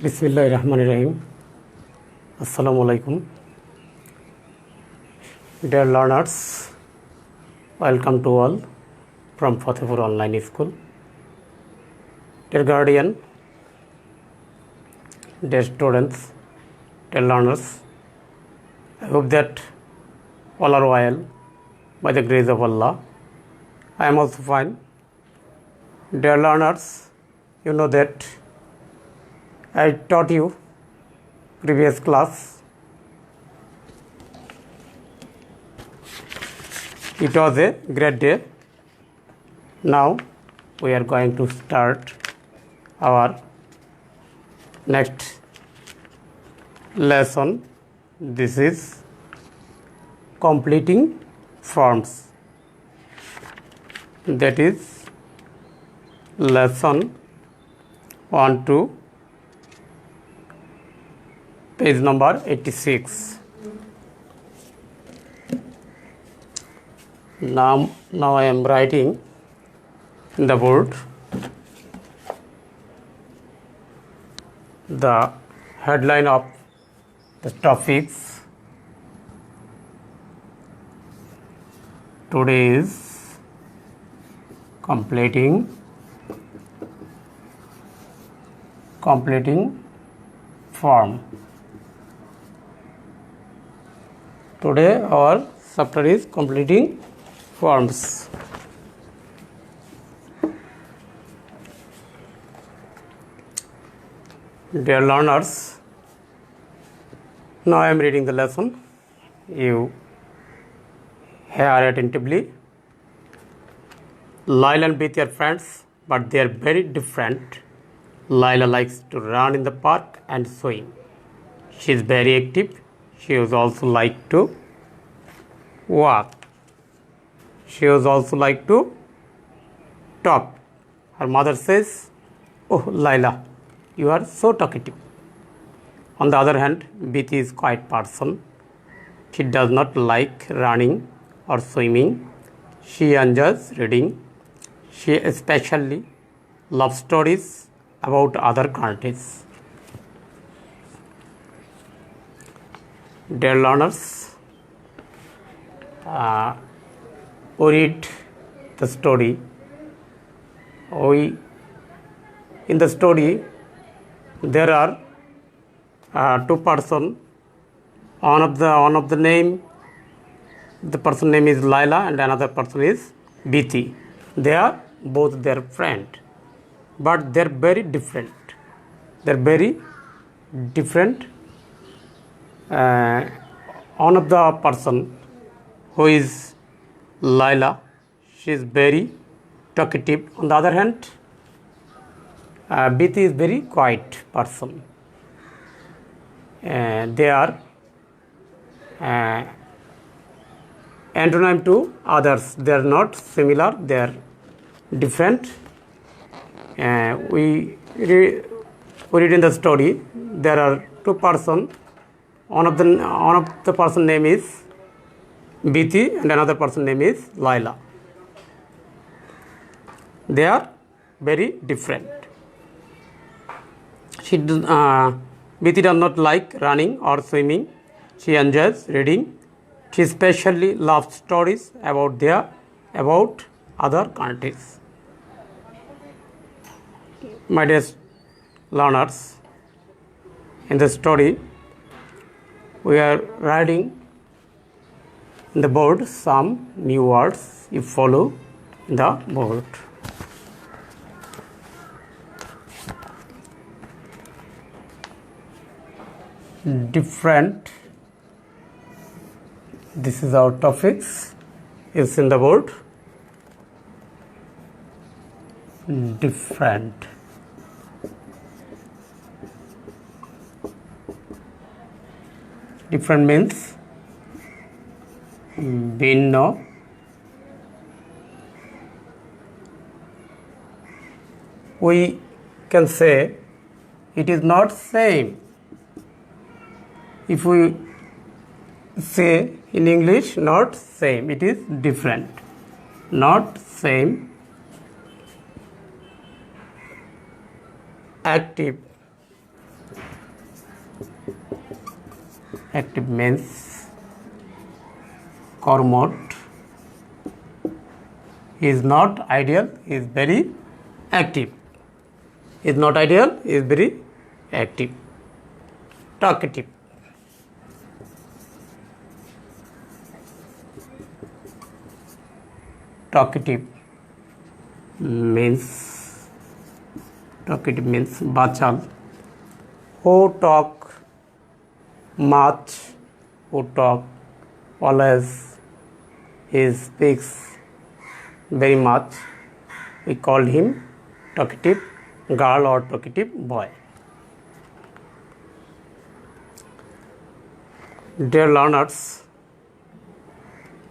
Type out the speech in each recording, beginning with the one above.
Bismillahirrahmanirrahim. Assalamu alaikum. Dear learners, welcome to all from Fatehpur Online School. Dear guardian, dear students, dear learners, I hope that all are well by the grace of Allah. I am also fine. Dear learners, you know that I taught you previous class. It was a great day. Now we are going to start our next lesson. This is completing forms. That is lesson 1 to page number 86. Now I am writing in the board the headline of the topics. Today is completing form. Today our chapter is completing forms. Dear learners, now I am reading the lesson. You hear attentively. Laila and Biti are friends, but they are very different. Laila likes to run in the park and swim. She is very active. She is also like to walk. She is also like to talk. Her mother says, "Oh, Laila, you are so talkative." On the other hand, Biti is quiet person. She does not like running or swimming. She enjoys reading. She especially loves stories about other countries. Dear learners, we read the story. In the story, there are two persons. One of the name, the person name is Laila, and another person is Biti. They are both their friend, but they're very different. They're very different. One of the person who is Laila, she is very talkative. On the other hand, Biti is very quiet person. They are antonym to others. They are not similar. They are different. We read in the story. There are two persons. One of the person name is Biti and another person name is Laila. They are very different. Biti does not like running or swimming. She enjoys reading. She especially loves stories about other countries. My dear learners, in the story, we are writing in the board some new words. You follow the board. Different. This is our topics. Is in the board. Different. Different means ভিন্ন, we can say it is not same. If we say in English, not same, it is different. Not same. Active, Active means Cormot. He is not ideal, he is very active. He is not ideal, he is very active. Talkative. Talkative means bachal, who talk much, who talk always, he speaks very much. We call him talkative girl or talkative boy. Dear learners,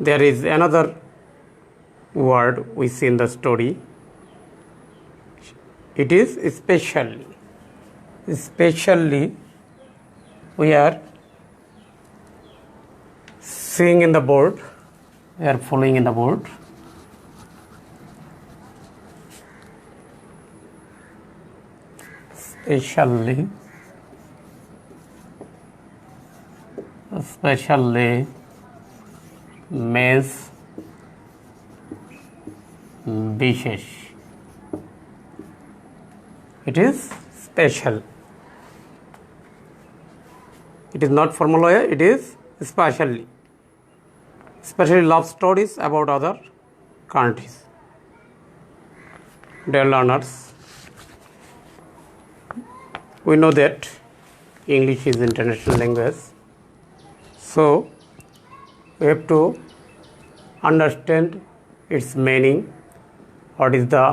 there is another word we see in the story. It is especially. Especially we are seeing in the board, we are following in the board. Especially means বিশেষ. It is special. It is not formal way, it is especially. Especially love stories about other countries. Dear learners, we know that English is international language. So we have to understand its meaning. What is the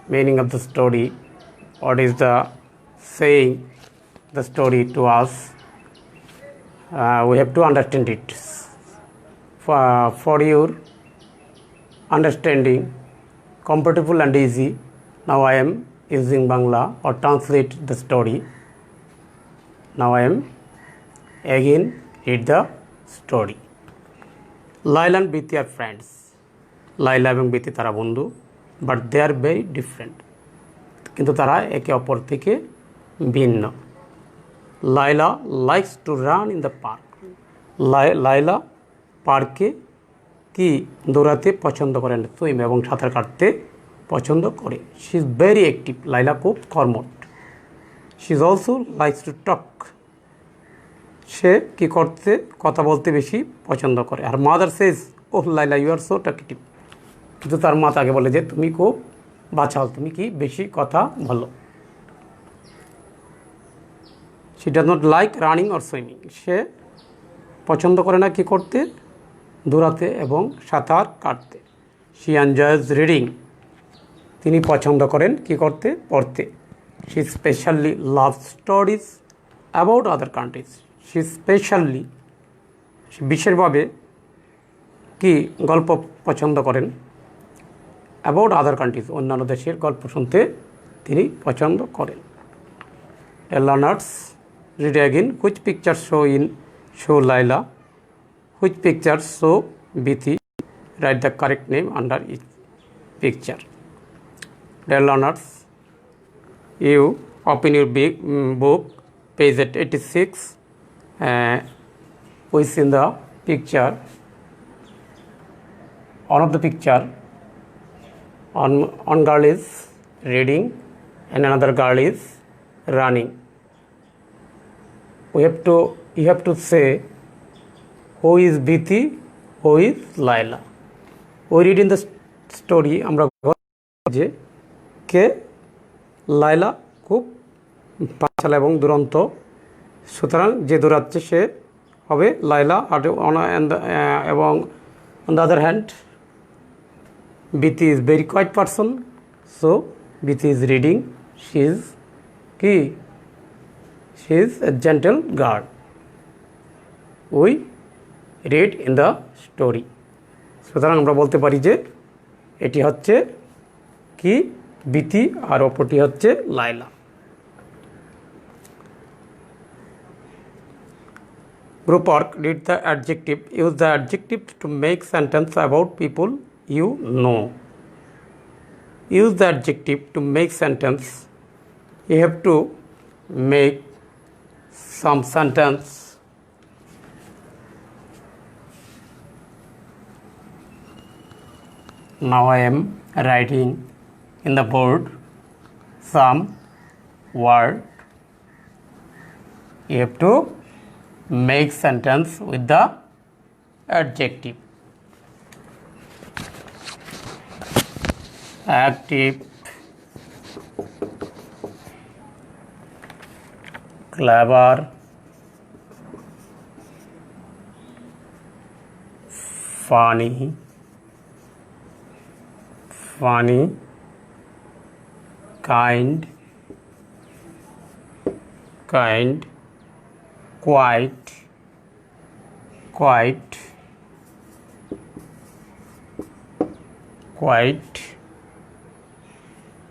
meaning of the story? What is the saying the story to us? We have to understand it. For your understanding, comfortable and easy, now I am using Bangla or translate the story. Now I am again read the story. Laila and Biti are friends. Laila এবং Biti তারা বন্ধু, but they are very different. কিন্তু তারা একে অপর থেকে ভিন্ন. Laila likes to run in the park. Laila পার্কে কি দৌড়াতে পছন্দ করেন, সুইম এবং সাঁতার কাটতে পছন্দ করে. She is very active. লাইলা খুব কর্মঠ. She is also likes to talk. সে কি করতে কথা বলতে বেশি পছন্দ করে. আর mother says, oh Laila you are so talkative. কিন্তু তার মা তাকে বলে যে তুমি খুব বাচাল, তুমি কি বেশি কথা বলো. She does not like running or swimming. সে পছন্দ করে না কি করতে, দৌড়াতে এবং সাঁতার কাটতে. She enjoys reading. তিনি পছন্দ করেন কি করতে, পড়তে. She specially love stories about other countries. She specially বিশেষভাবে কি গল্প পছন্দ করেন, অ্যাবাউট আদার কান্ট্রিজ অন্যান্য দেশের গল্প শুনতে তিনি পছন্দ করেন. Learners read again which picture show Laila, which picture show Bithi, write the correct name under each picture. Dear learners, you open your book, page 86. We see in the picture, one of the picture, one girl is reading and another girl is running. You have to say who is Biti, who is Laila. We read in the story, আমরা যে কে লাইলা খুব পাঁচাল এবং দুরন্ত, সুতরাং যে দৌড়াচ্ছে সে হবে লাইলা. এবং on the other hand Biti is very quiet person, so Biti is reading. She is a gentle girl. We read in the story. সুতরাং আমরা বলতে পারি যে এটি হচ্ছে কি বিতি আর অপরটি হচ্ছে লাইলা. Group work, read the adjective. Use the adjective to make sentence about people you know. Use the adjective to make sentence. You have to make some sentence Now I am writing in the board some word. You have to make sentence with the adjective. Active, clever, funny, kind, quiet,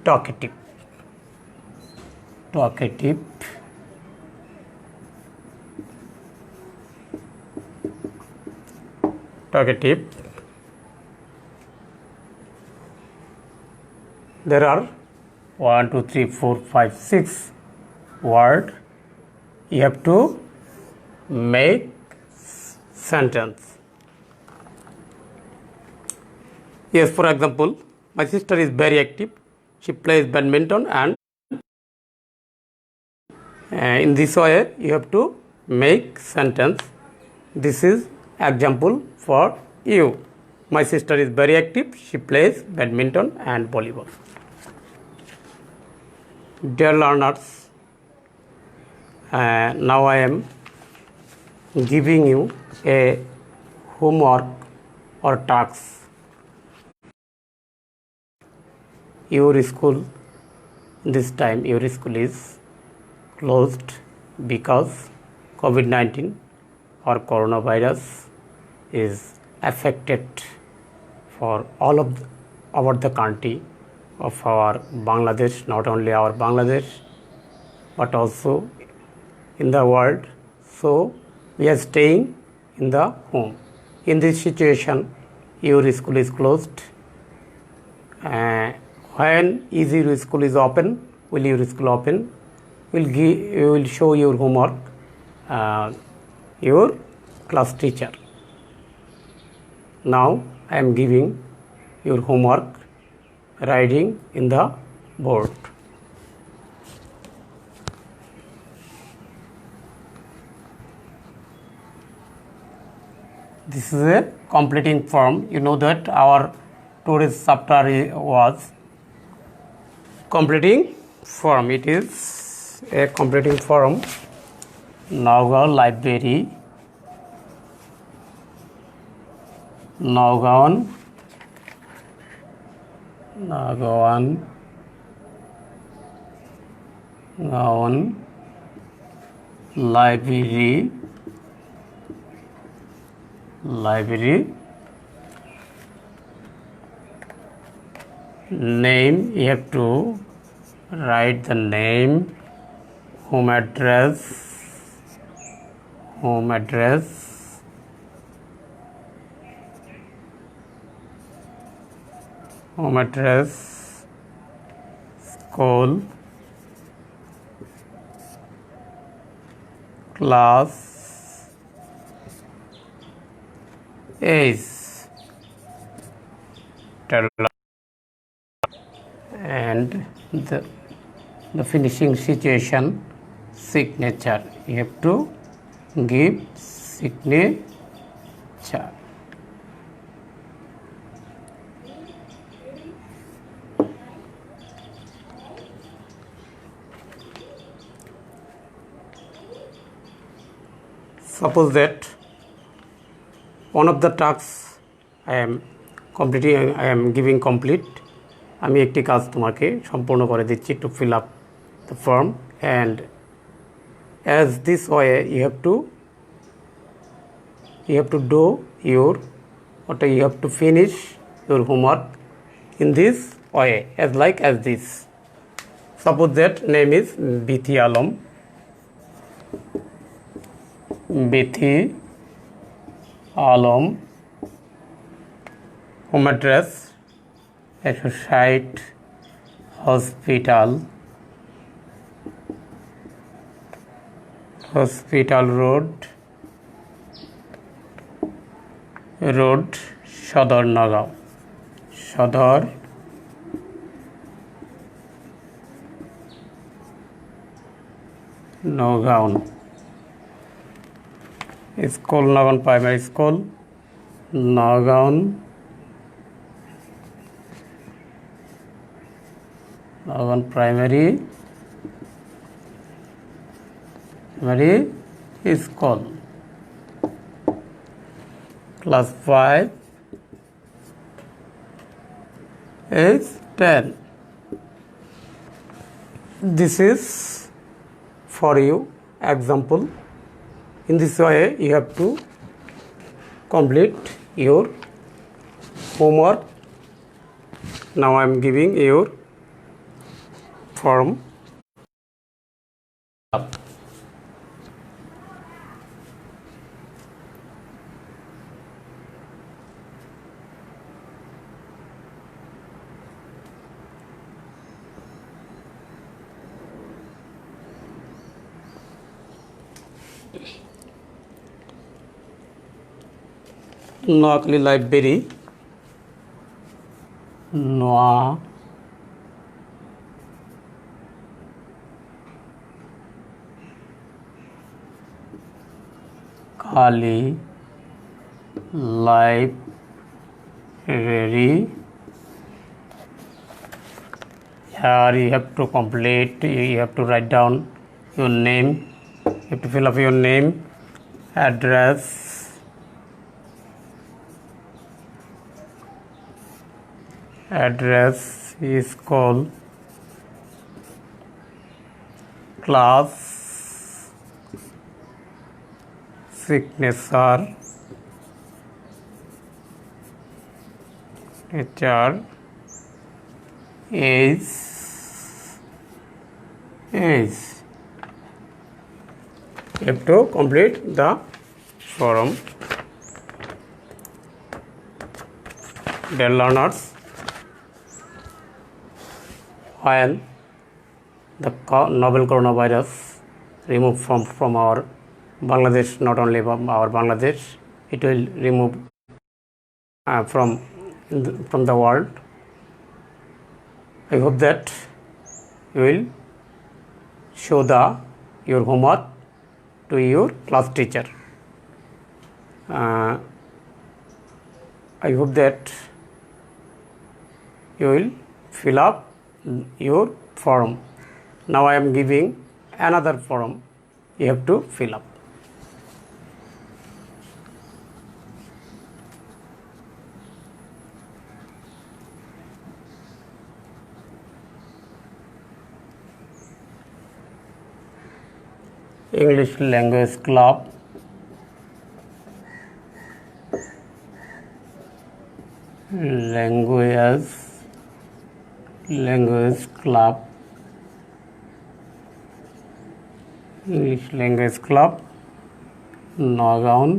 talkative, There are 1, 2, 3, 4, 5, 6 words. You have to make sentence. Yes, for example, my sister is very active. She plays badminton, and in this way you have to make sentence. This is example for you. My sister is very active. She plays badminton and volleyball. Dear learners, now I am giving you a homework or task. Your school, this time your school is closed because COVID-19 or coronavirus is affected for all of over the country of our Bangladesh, not only our Bangladesh but also in the world. So we are staying in the home. In this situation, your school is closed. When is your school is open? Will your school open? Will show your homework your class teacher. Now I am giving your homework writing in the board. This is a completing form. You know that our today's chapter was completing form. It is a completing form. Nagaon library. Nagaon library. Name, you have to write the name, home address, school, class, age, and the finishing situation, signature. You have to give signature. Suppose that one of the tasks I am giving complete. আমি একটি কাজ তোমাকে সম্পূর্ণ করে দিচ্ছি to fill up the form, and as this way you have to do you have to finish your homework in this way, as this. Suppose that name is Bithi Alam. Home address 160 hospital road Sodor Nagaon সদর Nagaon. School Nagaon primary school, Nagaon primary school. Class 5 is 10. This is for you example. In this way you have to complete your homework. Now I am giving your form. Noakhali Library, Noakhali Library. Here you have to complete, you have to write down your name, you have to fill up your name, address, school, class, signature, age. You have to complete the form. Dear learners, when the novel coronavirus removed from our Bangladesh, not only from our Bangladesh, it will remove from the world. I hope that you will show your homework to your class teacher. I hope that you will fill up your form. Now I am giving another form you have to fill up. English Language Club, Language Club, English Language Club, Nagaon,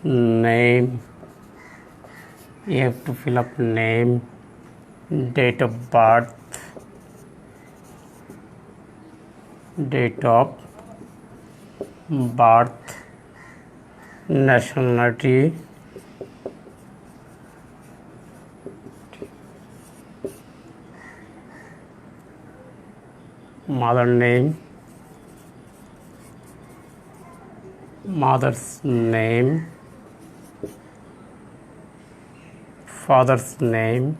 name, you have to fill up name, date of birth, nationality, mother name, mother's name, father's name,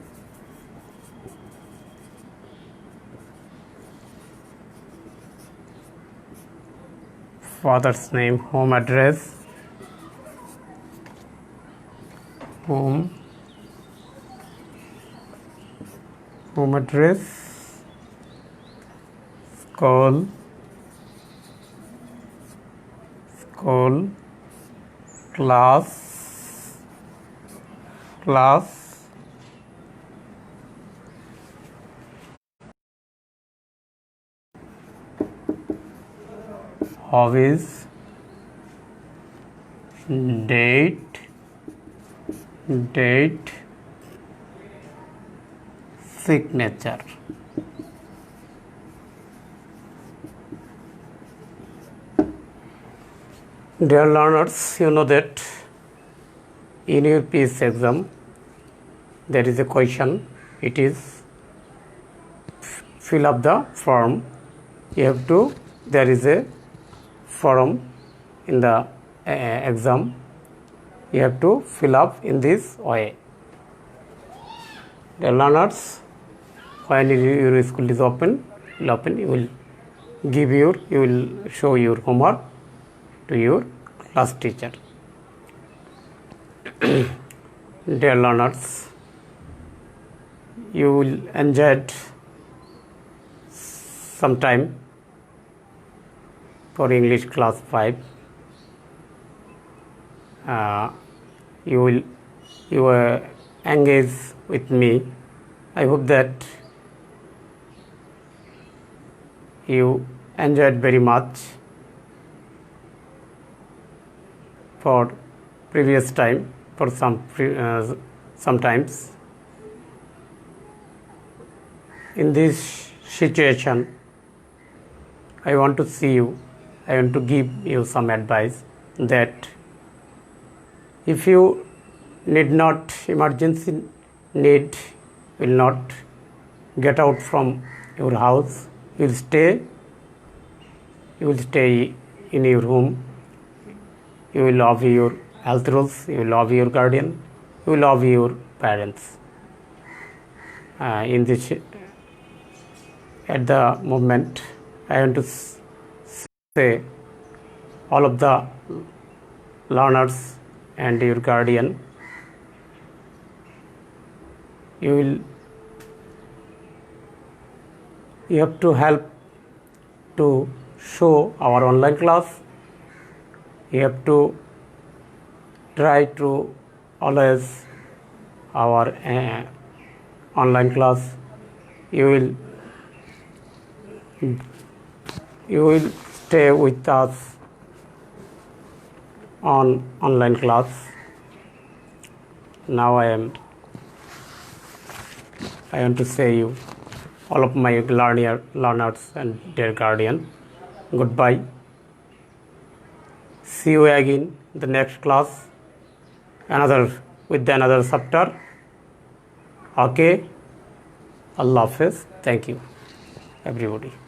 home address, home address, school, class, hobbies, date, signature. Dear learners, you know that in your PSC exam there is a question. It is fill up the form. You have to, there is a form in the exam. You have to fill up in this way. The learners, when your school is open, you will you will show your homework to your class teacher. Dear learners, you will enjoy some time for English class 5. You will engage with me. I hope that you enjoyed very much for previous time, for sometimes. In this situation, I want to give you some advice that if you need not emergency need, will not get out from your house, you will stay in your home. You will love your health rules, you will love your guardian, you will love your parents. In this, at the moment, I want to say all of the learners and your guardian, you have to help to show our online class. You have to try to always our online class. You will stay with us on online class. Now I want to say you, all of my learners and dear guardian, goodbye. See you again in the next class, with another chapter. Okay, Allah Hafiz. Thank you, everybody.